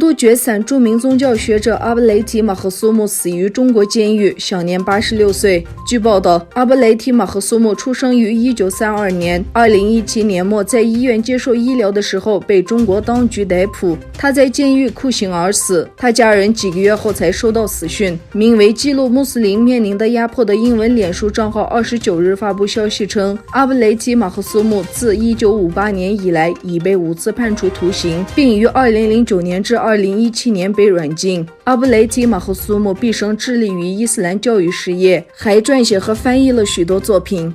都决散著名宗教学者阿布雷提马赫苏木死于中国监狱，享年86岁。据报道，阿布雷提马赫苏木出生于1932年，2017年末在医院接受医疗的时候被中国当局逮捕，他在监狱酷刑而死。他家人几个月后才收到死讯。名为记录穆斯林面临的压迫的英文脸书账号29日发布消息称，阿布雷提马赫苏木自1958年以来已被5次判处徒刑，并于2009年至2017年被软禁。阿布雷提马赫苏木毕生致力于伊斯兰教育事业，还撰写和翻译了许多作品。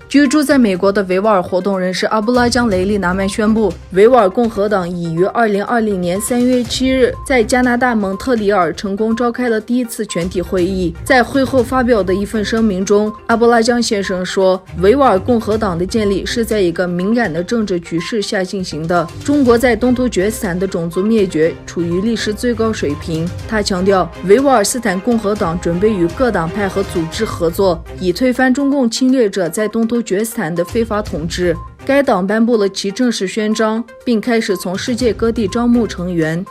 居住在美国的维吾尔活动人士阿布拉江·雷利拿曼宣布，维吾尔共和党已于2020年3月7日在加拿大蒙特利尔成功召开了第一次全体会议。在会后发表的一份声明中，阿布拉江先生说，维吾尔共和党的建立是在一个敏感的政治局势下进行的。中国在东突厥斯坦的种族灭绝处于历史最高水平。他强调，维吾尔斯坦共和党准备与各党派和组织合作，以推翻中共侵略者在东突厥斯坦的非法统治。该党颁布了其正式宣章，并开始从世界各地招募成员。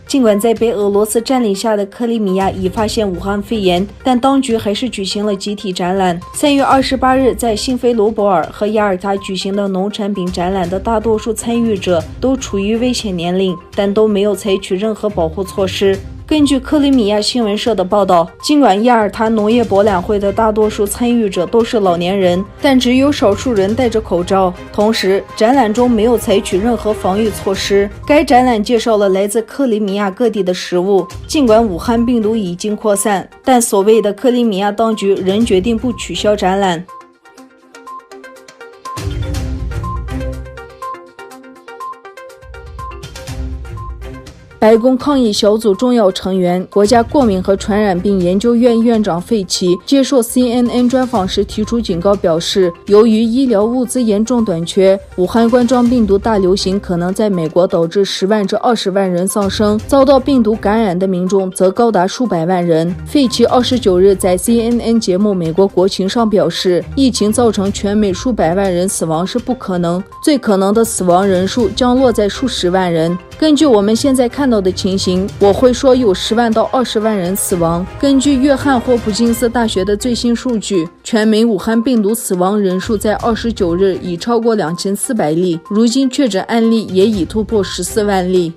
尽管在被俄罗斯占领下的克里米亚已发现武汉肺炎，但当局还是举行了集体展览。3月28日在新菲罗博尔和雅尔塔举行的农产品展览的大多数参与者都处于危险年龄，但都没有采取任何保护措施。根据克里米亚新闻社的报道，尽管亚尔塔农业博览会的大多数参与者都是老年人，但只有少数人戴着口罩。同时，展览中没有采取任何防御措施。该展览介绍了来自克里米亚各地的食物。尽管武汉病毒已经扩散，但所谓的克里米亚当局仍决定不取消展览。白宫抗疫小组重要成员、国家过敏和传染病研究院院长费奇接受 CNN 专访时提出警告，表示由于医疗物资严重短缺，武汉冠状病毒大流行可能在美国导致10万至20万人丧生，遭到病毒感染的民众则高达数百万人。费奇29日在 CNN 节目《美国国情》上表示，疫情造成全美数百万人死亡是不可能，最可能的死亡人数将落在数十万人。根据我们现在看到的情形，我会说有10万到20万人死亡。根据约翰霍普金斯大学的最新数据，全美武汉病毒死亡人数在29日已超过2400例，如今确诊案例也已突破14万例。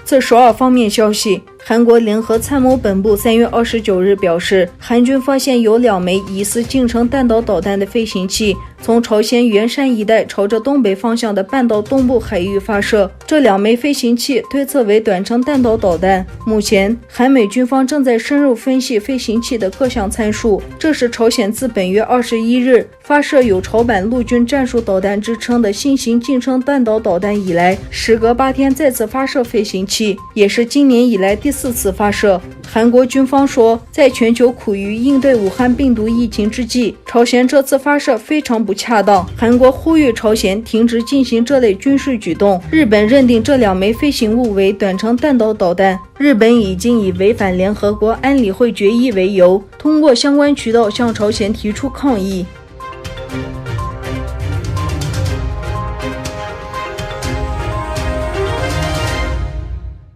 自首尔方面消息，韩国联合参谋本部3月29日表示，韩军发现有2枚疑似近程弹道导弹的飞行器从朝鲜元山一带朝着东北方向的半岛东部海域发射。这2枚飞行器推测为短程弹道导弹。目前，韩美军方正在深入分析飞行器的各项参数。这是朝鲜自本月21日发射有朝版陆军战术导弹之称的新型近程弹道导弹以来，时隔8天再次发射飞行器，也是今年以来第4次发射。韩国军方说，在全球苦于应对武汉病毒疫情之际，朝鲜这次发射非常不恰当。韩国呼吁朝鲜停止进行这类军事举动。日本认定这2枚飞行物为短程弹道导弹。日本已经以违反联合国安理会决议为由，通过相关渠道向朝鲜提出抗议。